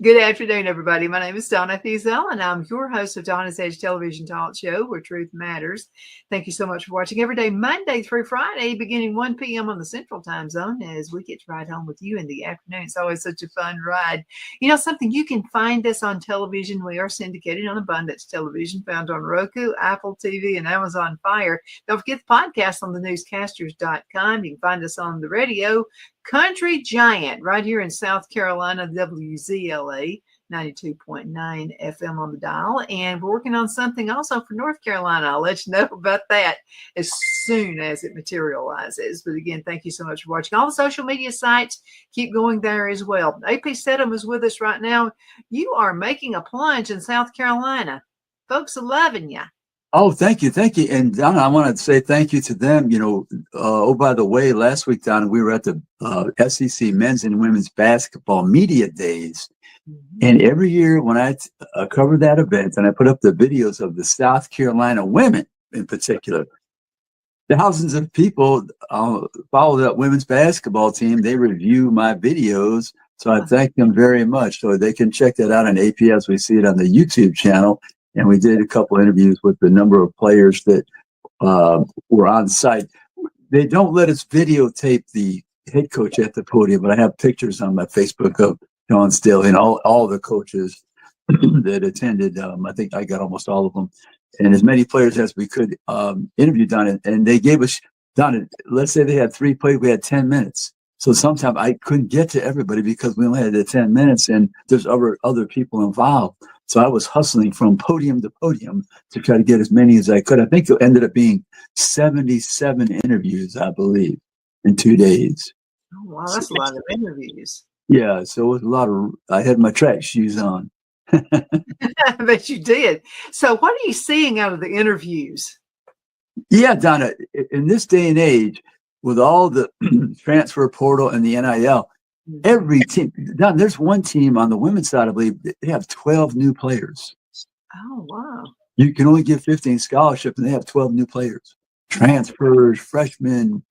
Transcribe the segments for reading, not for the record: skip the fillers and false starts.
Good afternoon, everybody. My name is Donna Thiesel, and I'm your host of Donna's Edge Television Talk Show, where truth matters. Thank you so much for watching every day, Monday through Friday, beginning 1 p.m. on the Central Time Zone, as we get to ride home with you in the afternoon. It's always such a fun ride. You know something, you can find us on television. We are syndicated on Abundance Television, found on Roku, Apple TV, and Amazon Fire. Don't forget the podcast on thenewscasters.com. You can find us on the radio, Country Giant, right here in South Carolina, WZLA, 92.9 FM on the dial. And we're working on something also for North Carolina. I'll let you know about that as soon as it materializes. But again, thank you so much for watching. All the social media sites, keep going there as well. AP Steadham is with us right now. You are making a plunge in South Carolina. Folks are loving you. Oh, thank you. Thank you. And Donna, I want to say thank you to them. You know, oh, by the way, last week, Donna, we were at the SEC Men's and Women's Basketball Media Days. Mm-hmm. And every year when I cover that event and I put up the videos of the South Carolina women in particular, thousands of people follow that women's basketball team. They review my videos. So I thank them very much. So they can check that out on APS. We see it on the YouTube channel. And we did a couple interviews with the number of players that were on site. They don't let us videotape the head coach at the podium, but I have pictures on my Facebook of John Still and all the coaches that attended. I think I got almost all of them, and as many players as we could interview Donna. And they gave us, Donna, let's say they had 3 players, we had 10 minutes. So sometimes I couldn't get to everybody because we only had the 10 minutes and there's other people involved. So I was hustling from podium to podium to try to get as many as I could. I think it ended up being 77 interviews, I believe, in 2 days. Oh, wow, that's a lot of interviews. Yeah, so it was a lot of, I had my track shoes on. I bet you did. So what are you seeing out of the interviews? Yeah, Donna, in this day and age, with all the transfer portal and the NIL, every team, Don, there's one team on the women's side, I believe, they have 12 new players. Oh, wow. You can only give 15 scholarships, and they have 12 new players. Transfers, freshmen,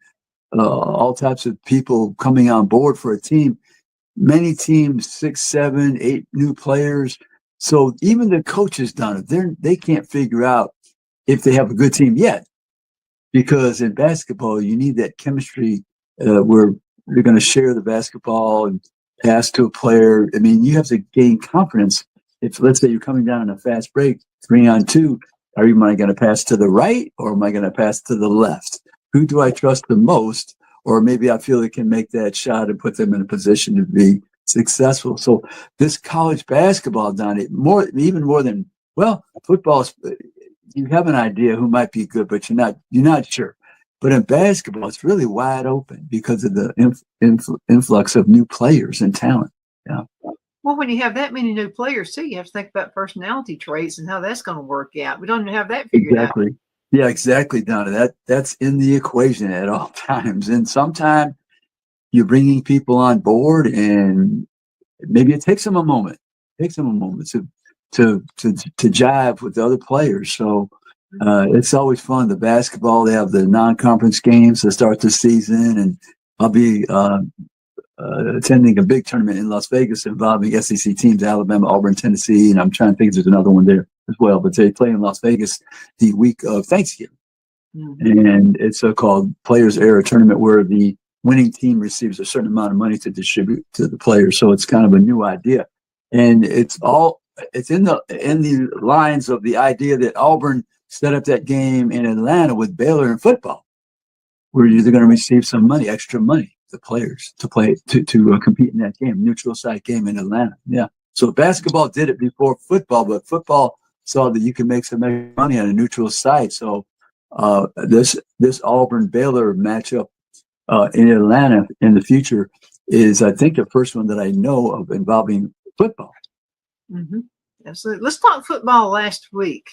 all types of people coming on board for a team. Many teams, 6, 7, 8 new players. So even the coaches, Donna, they can't figure out if they have a good team yet. Because in basketball, you need that chemistry where you're going to share the basketball and pass to a player. I mean, you have to gain confidence. If, let's say, you're coming down in a fast break, 3-on-2, am I going to pass to the right or am I going to pass to the left? Who do I trust the most? Or maybe I feel it can make that shot and put them in a position to be successful. So this college basketball, Don, even more than, well, football, you have an idea who might be good, but you're not sure. But in basketball, it's really wide open because of the influx of new players and talent. Yeah. Well, when you have that many new players, too, you have to think about personality traits and how that's going to work out. We don't even have that figured out. Yeah, exactly, Donna. That's in the equation at all times. And sometimes you're bringing people on board, and maybe it takes them a moment. To jive with the other players. So it's always fun. The basketball, they have the non-conference games to start the season, and I'll be attending a big tournament in Las Vegas involving SEC teams, Alabama, Auburn, Tennessee, and I'm trying to think if there's another one there as well. But they play in Las Vegas the week of Thanksgiving. Mm-hmm. And it's a called Players Era tournament where the winning team receives a certain amount of money to distribute to the players. So it's kind of a new idea. And it's in the lines of the idea that Auburn set up that game in Atlanta with Baylor in football, where you're going to receive some money, extra money, the players to play to compete in that game, neutral site game in Atlanta. Yeah. So basketball did it before football, but football saw that you can make some extra money on a neutral site. So this Auburn Baylor matchup in Atlanta in the future is, I think, the first one that I know of involving football. Mm-hmm. Absolutely. Let's talk football last week.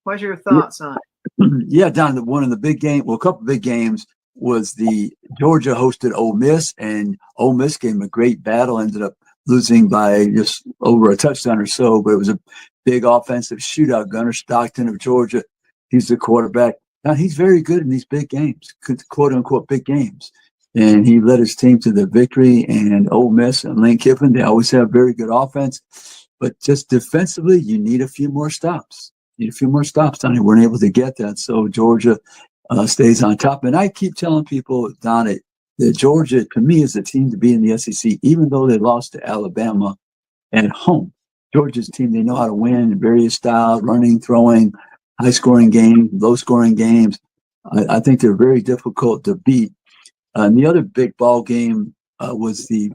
What's your thoughts on it? Yeah, Don, one of the big game, well, a couple of big games was the Georgia hosted Ole Miss, and Ole Miss gave them a great battle, ended up losing by just over a touchdown or so, but it was a big offensive shootout. Gunnar Stockton of Georgia, he's the quarterback. Now, he's very good in these big games, quote unquote, big games. And he led his team to the victory, and Ole Miss and Lane Kiffin, they always have very good offense. But just defensively, you need a few more stops. Need a few more stops, Donnie. Weren't able to get that. So Georgia stays on top. And I keep telling people, Donnie, that Georgia, to me, is the team to be in the SEC, even though they lost to Alabama at home. Georgia's team, they know how to win in various styles, running, throwing, high-scoring games, low-scoring games. I think they're very difficult to beat. And the other big ball game was the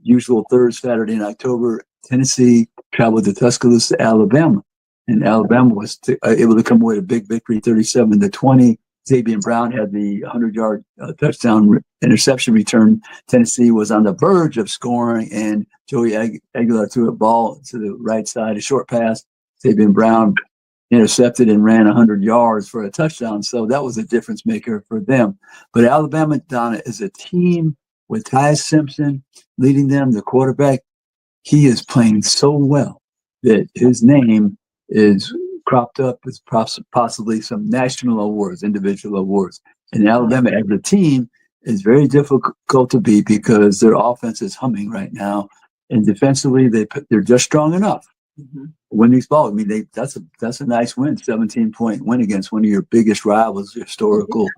usual third Saturday in October. Tennessee traveled to Tuscaloosa, Alabama, and Alabama was able to come away with a big victory, 37-20. Xavier Brown had the 100-yard touchdown interception return. Tennessee was on the verge of scoring, and Joey Aguilar threw a ball to the right side, a short pass. Xavier Brown intercepted and ran 100 yards for a touchdown. So that was a difference maker for them. But Alabama, Donna, is a team with Ty Simpson leading them, the quarterback. He is playing so well that his name is cropped up with possibly some national awards, individual awards. And Alabama as a team is very difficult to beat because their offense is humming right now. And defensively, they're just strong enough. Mm-hmm. Win these balls. I mean, that's a nice win, 17-point win against one of your biggest rivals, historical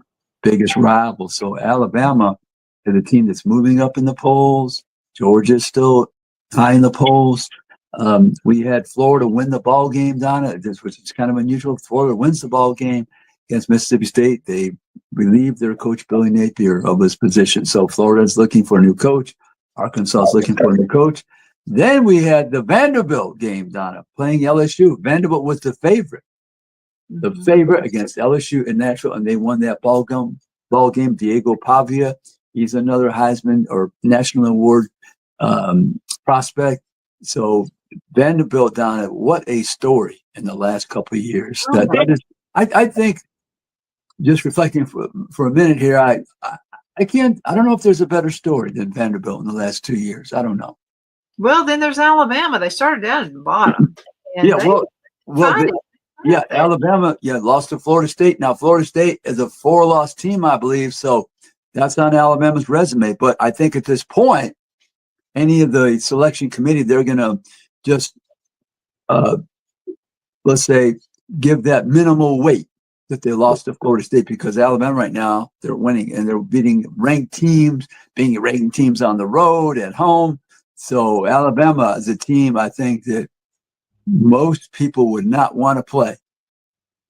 biggest rivals. So Alabama is a team that's moving up in the polls. Georgia's still high in the polls. We had Florida win the ball game, Donna, which is kind of unusual. Florida wins the ball game against Mississippi State. They relieved their coach, Billy Napier, of his position. So Florida's looking for a new coach. Arkansas is looking for a new coach. Then we had the Vanderbilt game, Donna, playing LSU. Vanderbilt was the favorite against LSU in Nashville, and they won that ball game. Diego Pavia, he's another Heisman or National Award prospect. So Vanderbilt, Donna, what a story in the last couple of years. That is, I think, just reflecting for a minute here, I don't know if there's a better story than Vanderbilt in the last 2 years. I don't know. Well, then there's Alabama. They started out at the bottom. Alabama, lost to Florida State. Now, Florida State is a 4-loss team, I believe, so that's on Alabama's resume. But I think at this point, any of the selection committee, they're going to just, let's say, give that minimal weight that they lost to Florida State, because Alabama right now, they're winning and they're beating ranked teams on the road, at home. So Alabama is a team, I think, that most people would not want to play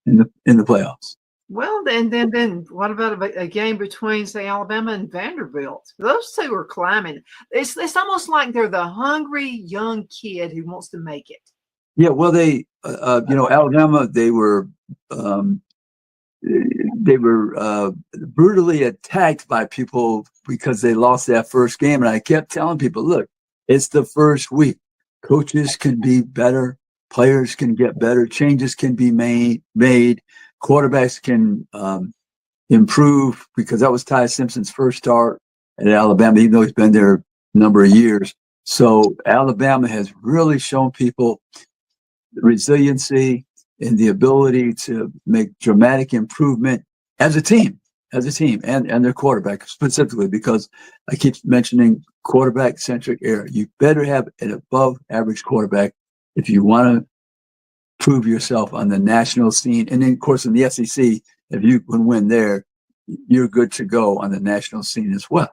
in the playoffs. Well, then what about a game between, say, Alabama and Vanderbilt? Those two are climbing. It's almost like they're the hungry young kid who wants to make it. Yeah, well, they, Alabama, they were brutally attacked by people because they lost that first game. And I kept telling people, look, it's the first week. Coaches can be better. Players can get better. Changes can be made. Quarterbacks can improve, because that was Ty Simpson's first start at Alabama, even though he's been there a number of years. So Alabama has really shown people resiliency and the ability to make dramatic improvement as a team and their quarterback specifically, because I keep mentioning quarterback-centric era. You better have an above-average quarterback if you want to prove yourself on the national scene. And then, of course, in the SEC, if you can win there, you're good to go on the national scene as well.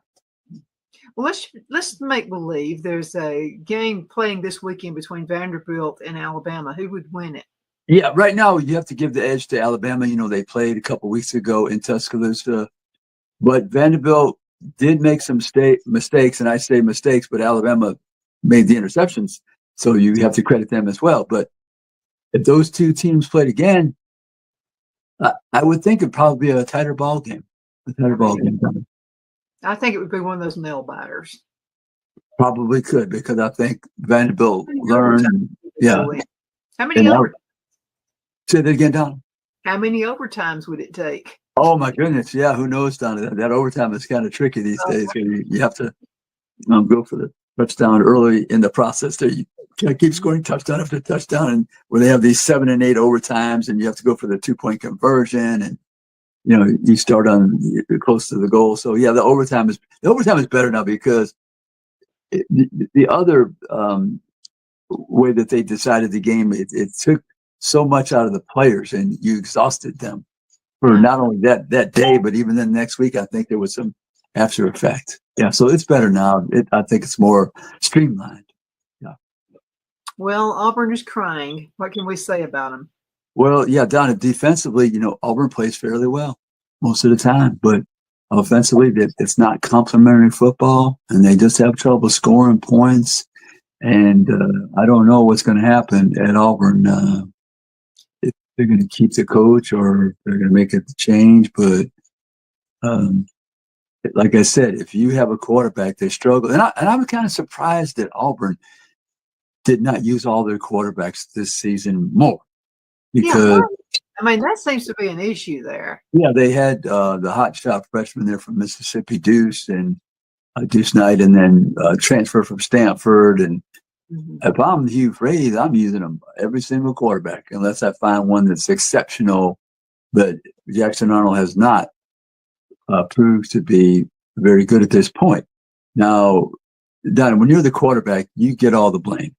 Well, let's make believe there's a game playing this weekend between Vanderbilt and Alabama. Who would win it? Yeah, right now you have to give the edge to Alabama. They played a couple weeks ago in Tuscaloosa, but Vanderbilt did make some mistakes, and I say mistakes, but Alabama made the interceptions, so you have to credit them as well. But if those two teams played again, I would think it'd probably be a tighter ball game. I think it would be one of those nail biters. Probably could, because I think Vanderbilt learned Yeah. How many And say that again, Don. How many overtimes would it take? Oh my goodness, yeah. Who knows, Don? That overtime is kind of tricky these days. You have to go for the touchdown early in the process. There, you can't keep scoring touchdown after touchdown, and where they have these 7 and 8 overtimes, and you have to go for the 2-point conversion, and you start on close to the goal. So yeah, the overtime is better now because the other way that they decided the game, it took so much out of the players, and you exhausted them for not only that day, but even then next week. I think there was some after effect. Yeah, so it's better now. I think it's more streamlined. Yeah. Well, Auburn is crying. What can we say about them? Well, yeah, Donna, defensively, Auburn plays fairly well most of the time, but offensively, it's not complimentary football, and they just have trouble scoring points. And I don't know what's going to happen at Auburn. If they're going to keep the coach or they're going to make it the change. But like I said, if you have a quarterback, they struggle. And I'm kind of surprised that Auburn did not use all their quarterbacks this season more. Because that seems to be an issue there. Yeah, they had the hotshot freshman there from Mississippi, Deuce Knight, and then transfer from Stanford. And if I'm Hugh Freeze, I'm using them every single quarterback unless I find one that's exceptional. But Jackson Arnold has not proved to be very good at this point. Now, Don, when you're the quarterback, you get all the blame.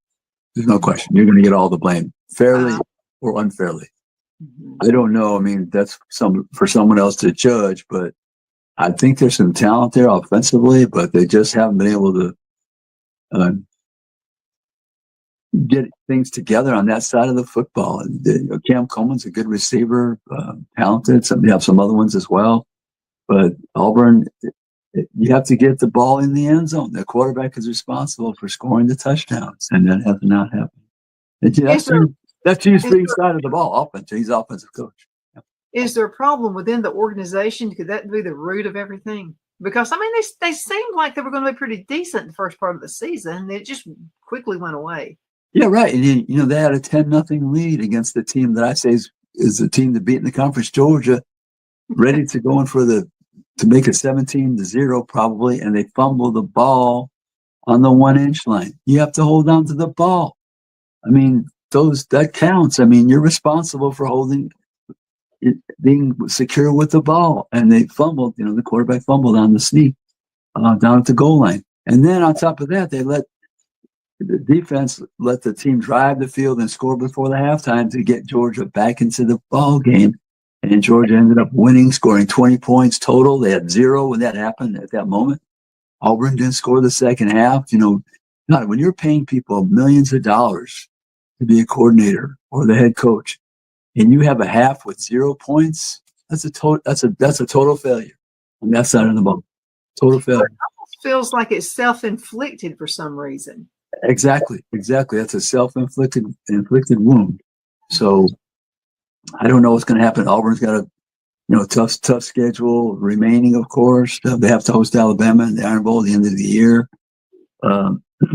There's no question. You're going to get all the blame, fairly or unfairly. I don't know. I mean, that's for someone else to judge, but I think there's some talent there offensively, but they just haven't been able to get things together on that side of the football. And Cam Coleman's a good receiver, talented. They have some other ones as well. But Auburn, you have to get the ball in the end zone. The quarterback is responsible for scoring the touchdowns, and that has not happened. That's Hugh Freeze's side of the ball, offense. He's offensive coach. Yeah. Is there a problem within the organization? Could that be the root of everything? Because, they seemed like they were going to be pretty decent the first part of the season. It just quickly went away. Yeah, right. And, they had a 10-0 lead against the team that I say is the team that beat in the conference, Georgia, ready to go in to make it 17-0 probably, and they fumbled the ball on the 1-inch line. You have to hold on to the ball. That counts. You're responsible for holding it, being secure with the ball. And they fumbled, the quarterback fumbled on the sneak down at the goal line. And then on top of that, the defense let the team drive the field and score before the halftime to get Georgia back into the ball game. And Georgia ended up winning, scoring 20 points total. They had 0 when that happened at that moment. Auburn didn't score the second half. When you're paying people millions of dollars to be a coordinator or the head coach, and you have a half with 0 points, that's a total failure on that side of the ball. Total failure. It almost feels like it's self-inflicted for some reason. Exactly. That's a self-inflicted wound. So I don't know what's going to happen. Auburn's got a tough schedule remaining, of course. They have to host Alabama in the Iron Bowl at the end of the year.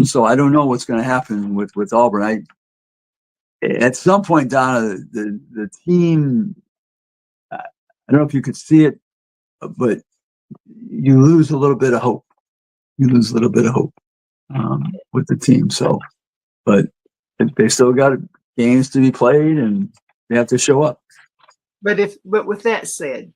So I don't know what's going to happen with Auburn. At some point, Donna, the team, I don't know if you could see it, but you lose a little bit of hope. With the team. So, but they still got games to be played, and they have to show up. But with that said,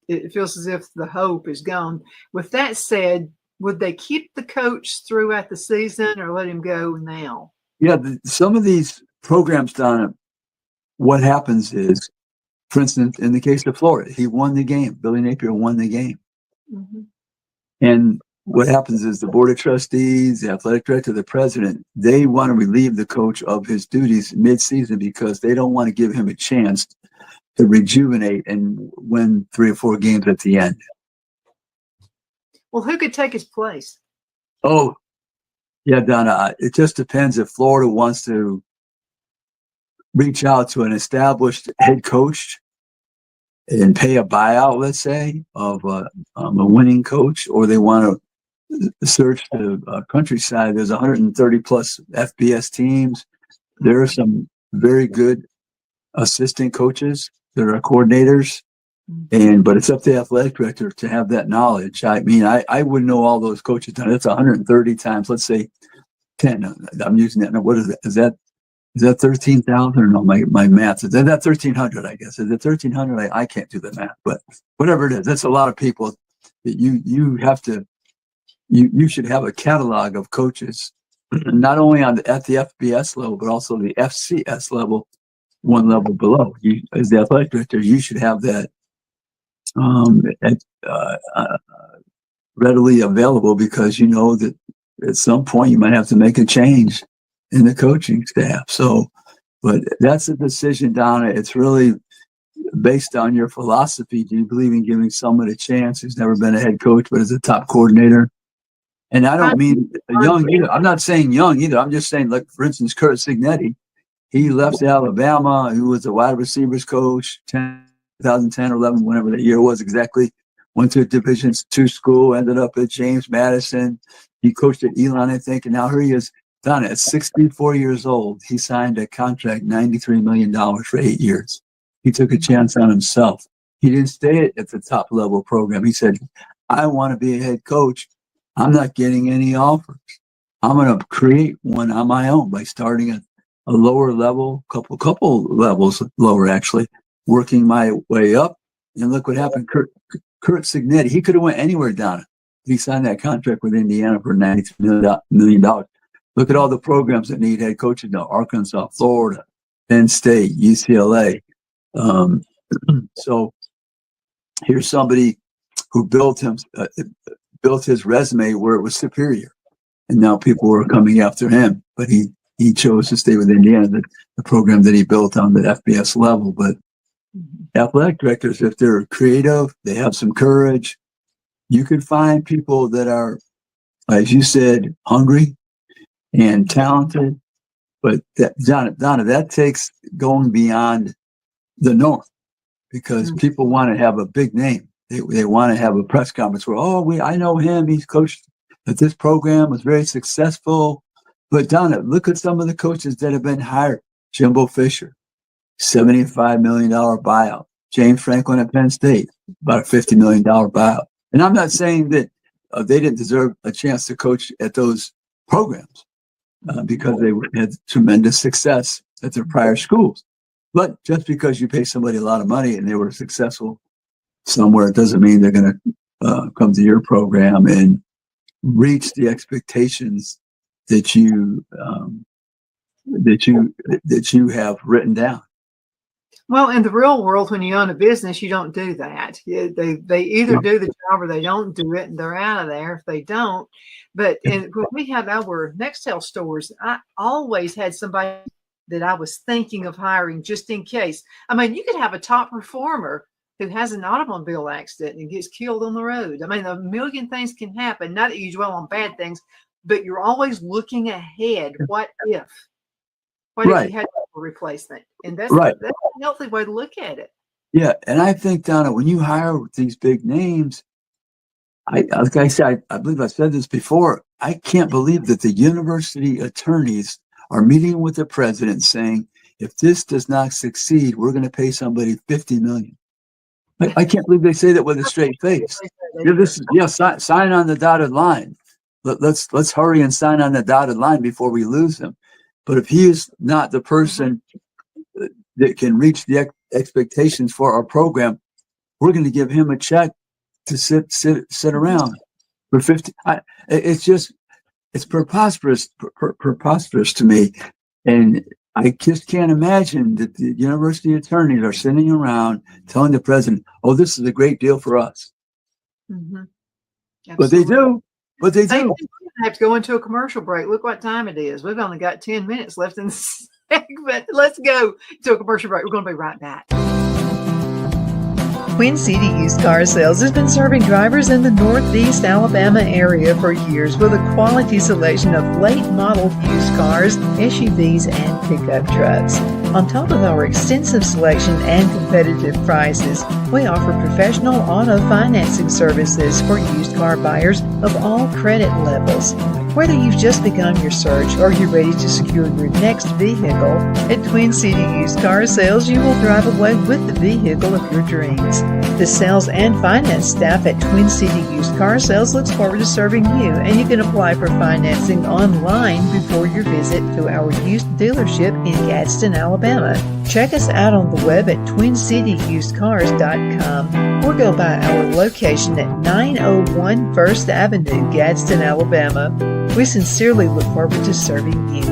it feels as if the hope is gone. With that said, would they keep the coach throughout the season or let him go now? Yeah, some of these programs, Donna, what happens is, for instance, in the case of Florida, he won the game. Billy Napier won the game. Mm-hmm. And what happens is the board of trustees, the athletic director, the president, they want to relieve the coach of his duties mid-season because they don't want to give him a chance to rejuvenate and win 3 or 4 games at the end. Well, who could take his place? Oh, yeah, Donna, it just depends if Florida wants to reach out to an established head coach and pay a buyout, let's say, of a winning coach, or they want to search the countryside. There's 130 plus FBS teams. There are some very good assistant coaches. There are coordinators, but it's up to the athletic director to have that knowledge. I mean, I wouldn't know all those coaches. That's 130 times, let's say 10. I'm using that. Now, what is that? Is that 13,000 or no? My math is that 1,300, I guess. Is it 1,300? I can't do the math, but whatever it is, that's a lot of people that you have to, you should have a catalog of coaches, not only at the FBS level, but also the FCS level, one level below. You, as the athletic director, you should have that readily available, because you know that at some point you might have to make a change in the coaching staff. So, but that's a decision, Donna. It's really based on your philosophy. Do you believe in giving someone a chance who's never been a head coach but is a top coordinator? And I don't mean young either. I'm not saying young either. I'm just saying, like, for instance, Kurt Signetti, he left Alabama. He was a wide receivers coach, 2010 or 11, whenever the year was exactly. Went to a Division II school, ended up at James Madison. He coached at Elon, I think, and now here he is. Donna, at 64 years old, he signed a contract, $93 million for 8 years. He took a chance on himself. He didn't stay at the top level program. He said, I want to be a head coach. I'm not getting any offers. I'm going to create one on my own by starting at a lower level, couple levels lower, actually, working my way up. And look what happened. Kurt Signetti, he could have went anywhere, Donna. He signed that contract with Indiana for $93 million. Look at all the programs that need head coaches now: Arkansas, Florida, Penn State, UCLA. So here's somebody who built his resume where it was superior, and now people were coming after him. But he chose to stay with Indiana, the program that he built on the FBS level. But athletic directors, if they're creative, they have some courage, you can find people that are, as you said, hungry and talented. But Donna, that takes going beyond the norm, because people want to have a big name. They want to have a press conference where, I know him. He's coached at this program, was very successful. But Donna, look at some of the coaches that have been hired. Jimbo Fisher, $75 million buyout. James Franklin at Penn State, about a $50 million buyout. And I'm not saying that they didn't deserve a chance to coach at those programs because they had tremendous success at their prior schools. But just because you pay somebody a lot of money and they were successful somewhere, it doesn't mean they're going to come to your program and reach the expectations that you have written down. Well, in the real world, when you own a business, you don't do that. They either do the job or they don't do it, and they're out of there if they don't. But when we had our Nextel stores, I always had somebody that I was thinking of hiring just in case. I mean, you could have a top performer who has an automobile accident and gets killed on the road. I mean, a million things can happen. Not that you dwell on bad things, but you're always looking ahead. What if? What if you had a replacement? And that's a healthy way to look at it. Yeah, and I think, Donna, when you hire these big names, like I said, I believe I said this before, I can't believe that the university attorneys are meeting with the president saying, if this does not succeed, we're going to pay somebody $50 million. I can't believe they say that with a straight face. Sign on the dotted line. Let's hurry and sign on the dotted line before we lose him. But if he is not the person that can reach the expectations for our program, we're going to give him a check to sit around for 50. It's preposterous to me, and I just can't imagine that the university attorneys are sitting around telling the president, "Oh, this is a great deal for us." Mm-hmm. But they do. I have to go into a commercial break. Look what time it is. We've only got 10 minutes left in the segment. Let's go to a commercial break. We're going to be right back. Queen City Used Car Sales has been serving drivers in the Northeast Alabama area for years with a quality selection of late model used cars, SUVs, and pickup trucks. On top of our extensive selection and competitive prices, we offer professional auto financing services for used car buyers of all credit levels. Whether you've just begun your search or you're ready to secure your next vehicle, at Twin City Used Car Sales, you will drive away with the vehicle of your dreams. The sales and finance staff at Twin City Used Car Sales looks forward to serving you, and you can apply for financing online before your visit to our used dealership in Gadsden, Alabama. Check us out on the web at twincityusedcars.com or go by our location at 901 First Avenue, Gadsden, Alabama. We sincerely look forward to serving you.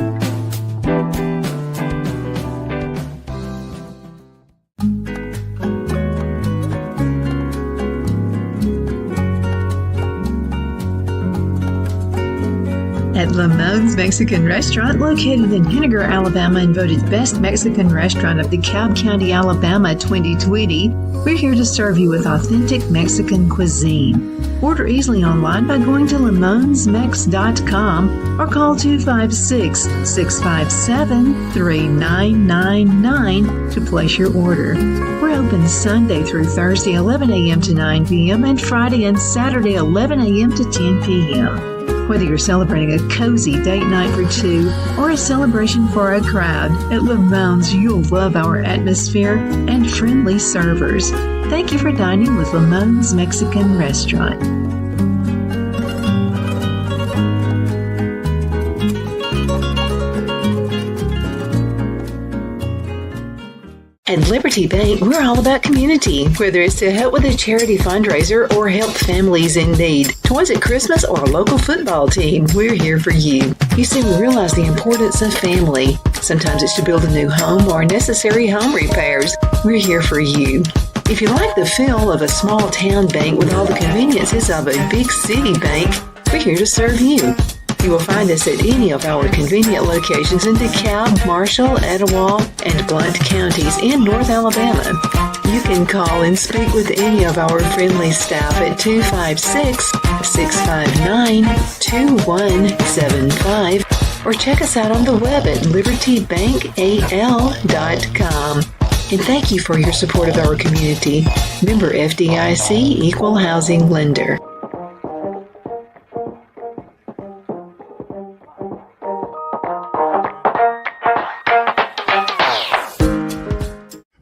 At Lamone's Mexican Restaurant, located in Henniger, Alabama, and voted Best Mexican Restaurant of the Cobb County, Alabama 2020, we're here to serve you with authentic Mexican cuisine. Order easily online by going to lamonsmex.com or call 256-657-3999 to place your order. We're open Sunday through Thursday, 11 a.m. to 9 p.m., and Friday and Saturday, 11 a.m. to 10 p.m. Whether you're celebrating a cozy date night for two or a celebration for a crowd, at Lamone's you'll love our atmosphere and friendly servers. Thank you for dining with Lamone's Mexican Restaurant. At Liberty Bank, we're all about community. Whether it's to help with a charity fundraiser or help families in need, toys at Christmas, or a local football team, we're here for you. You see, we realize the importance of family. Sometimes it's to build a new home or necessary home repairs. We're here for you. If you like the feel of a small town bank with all the conveniences of a big city bank, we're here to serve you. You will find us at any of our convenient locations in DeKalb, Marshall, Etowah, and Blount counties in North Alabama. You can call and speak with any of our friendly staff at 256-659-2175 or check us out on the web at libertybankal.com. And thank you for your support of our community. Member FDIC, Equal Housing Lender.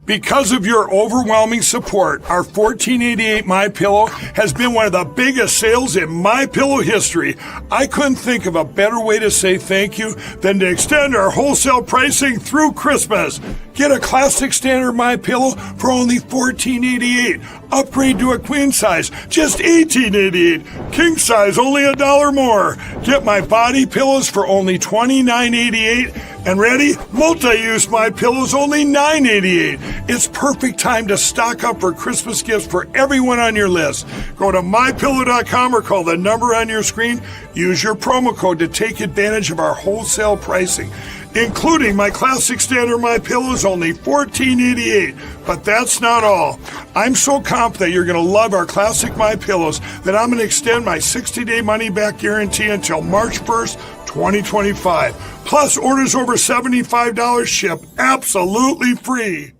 Because of your overwhelming support, our 1488 MyPillow has been one of the biggest sales in MyPillow history. I couldn't think of a better way to say thank you than to extend our wholesale pricing through Christmas. Get a classic standard MyPillow for only $14.88. Upgrade to a queen size, just $18.88. King size, only $1 more. Get my body pillows for only $29.88. And ready? Multi-use MyPillows, only $9.88. It's perfect time to stock up for Christmas gifts for everyone on your list. Go to MyPillow.com or call the number on your screen. Use your promo code to take advantage of our wholesale pricing, including my classic standard MyPillows, only $14.88. But that's not all. I'm so confident you're going to love our classic MyPillows that I'm going to extend my 60-day money-back guarantee until March 1st, 2025. Plus, orders over $75 ship absolutely free.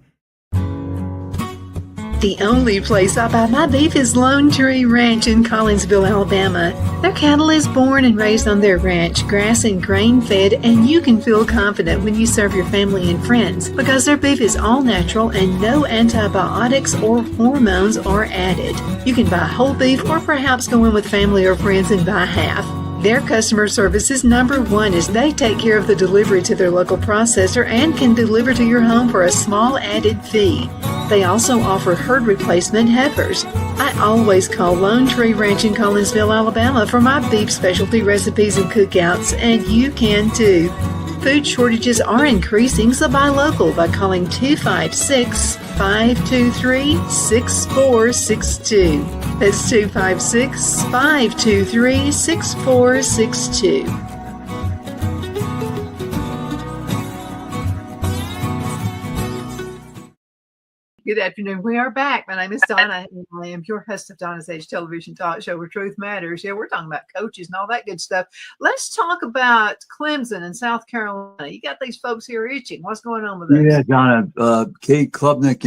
The only place I buy my beef is Lone Tree Ranch in Collinsville, Alabama. Their cattle is born and raised on their ranch, grass and grain fed, and you can feel confident when you serve your family and friends because their beef is all natural and no antibiotics or hormones are added. You can buy whole beef or perhaps go in with family or friends and buy half. Their customer service is number one as they take care of the delivery to their local processor and can deliver to your home for a small added fee. They also offer herd replacement heifers. I always call Lone Tree Ranch in Collinsville, Alabama for my beef specialty recipes and cookouts, and you can too. Food shortages are increasing, so buy local by calling 256-523-6462. That's 256-523-6462. Good afternoon. We are back. My name is Donna, and I am your host of Donna's Age Television Talk Show where truth matters. Yeah, we're talking about coaches and all that good stuff. Let's talk about Clemson and South Carolina. You got these folks here itching. What's going on with this? Yeah, Donna. Cade Klubnik,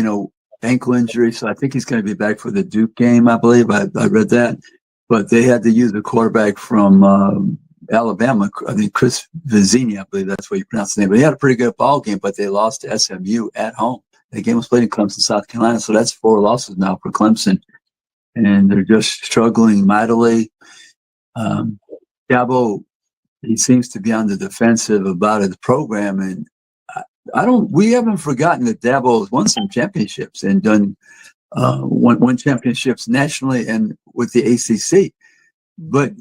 ankle injury, so I think he's going to be back for the Duke game, I believe. I read that. But they had to use the quarterback from Alabama. I mean, Chris Vizzini, I believe that's what you pronounce the name. But he had a pretty good ball game, but they lost to SMU at home. The game was played in Clemson, South Carolina, so that's 4 losses now for Clemson, and they're just struggling mightily. Dabo, he seems to be on the defensive about his program, and we haven't forgotten that Dabo has won some championships and done won championships nationally and with the ACC. But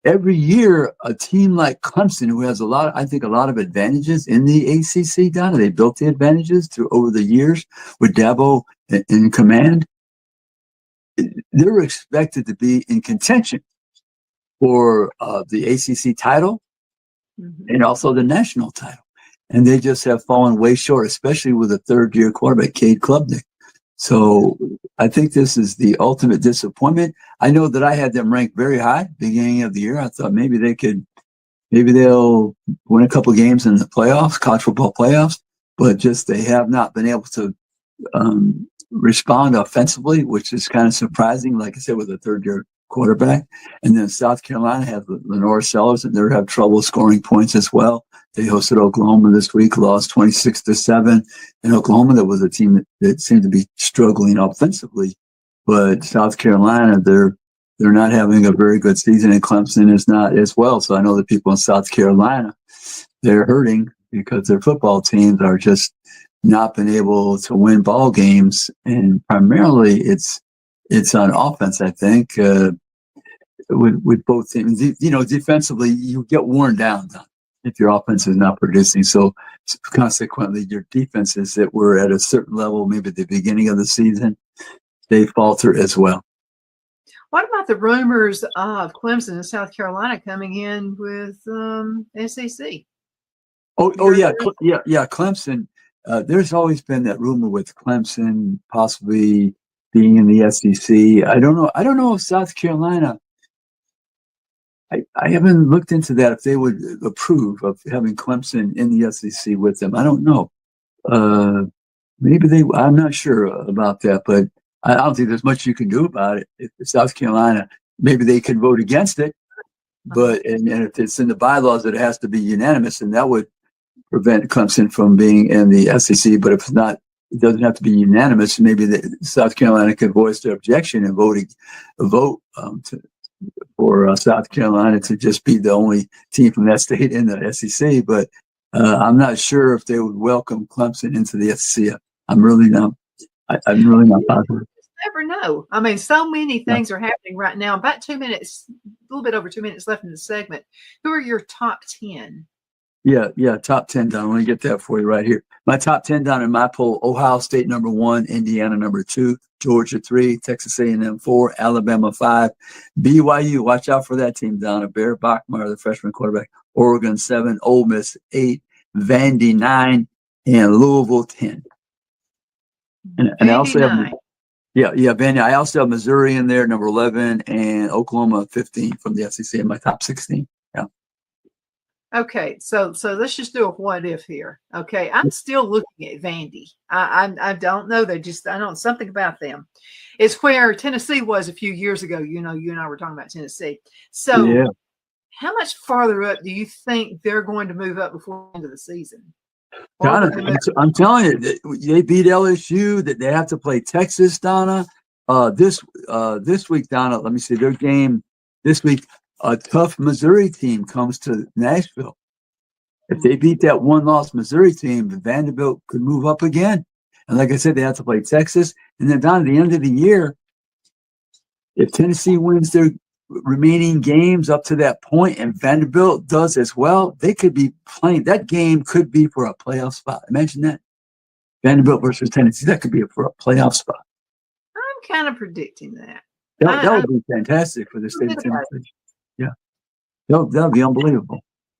every year, a team like Clemson, who has a lot of advantages in the ACC, Donna, they built the advantages over the years with Dabo in command. They're expected to be in contention for the ACC title and also the national title. And they just have fallen way short, especially with a third-year quarterback, Cade Klubnik. So I think this is the ultimate disappointment. I know that I had them ranked very high beginning of the year. I thought maybe they'll win a couple games in the playoffs, college football playoffs, but just they have not been able to respond offensively, which is kind of surprising, like I said, with a third-year quarterback. And then South Carolina has Lenore Sellers, and they have trouble scoring points as well. They hosted Oklahoma this week, lost 26-7. And Oklahoma, that was a team that seemed to be struggling offensively. But South Carolina, they're not having a very good season, and Clemson is not as well. So I know the people in South Carolina, they're hurting because their football teams are just not been able to win ball games. And primarily it's on offense, I think, with both teams. Defensively, you get worn down if your offense is not producing. So consequently, your defenses that were at a certain level, maybe at the beginning of the season, they falter as well. What about the rumors of Clemson and South Carolina coming in with SEC? Yeah, Clemson. There's always been that rumor with Clemson possibly being in the SEC. I don't know if South Carolina. I haven't looked into that, if they would approve of having Clemson in the SEC with them. I don't know. Maybe they. I'm not sure about that, but I don't think there's much you can do about it. If South Carolina, maybe they could vote against it, but and if it's in the bylaws that it has to be unanimous, and that would prevent Clemson from being in the SEC. But if it's not, it doesn't have to be unanimous. Maybe South Carolina could voice their objection and vote for South Carolina to just be the only team from that state in the SEC. But I'm not sure if they would welcome Clemson into the SEC. I'm really not positive. Never know. I mean, so many things are happening right now. About 2 minutes, a little bit over 2 minutes left in the segment. Who are your top 10? Yeah, top 10 down. Let me get that for you right here. My top 10 down in my poll: Ohio State number 1, Indiana number 2, Georgia 3, Texas A&M 4, Alabama 5, BYU. Watch out for that team down. Bear Bachmeier, the freshman quarterback. Oregon 7, Ole Miss 8, Vandy 9, and Louisville 10. And I also have Vandy. I also have Missouri in there, number 11, and Oklahoma 15 from the SEC in my top 16. Yeah. Okay, so let's just do a what if here. Okay, I'm still looking at Vandy. I don't know. I know something about them. It's where Tennessee was a few years ago. You and I were talking about Tennessee. So how much farther up do you think they're going to move up before the end of the season? Donna, I'm telling you, they beat LSU. That they have to play Texas, Donna. This week, Donna. Let me see their game this week. A tough Missouri team comes to Nashville. If they beat that one-loss Missouri team, Vanderbilt could move up again. And like I said, they have to play Texas. And then down at the end of the year, if Tennessee wins their remaining games up to that point and Vanderbilt does as well, they could be playing. That game could be for a playoff spot. Imagine that. Vanderbilt versus Tennessee. That could be for a playoff spot. I'm kind of predicting that. That would be fantastic for the state of Tennessee. Yeah. That would be unbelievable.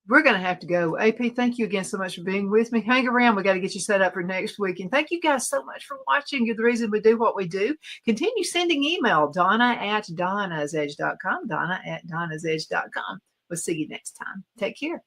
We're going to have to go. AP, thank you again so much for being with me. Hang around. We got to get you set up for next week. And thank you guys so much for watching. You're the reason we do what we do. Continue sending email, Donna@donnasedge.com, Donna@donnasedge.com. We'll see you next time. Take care.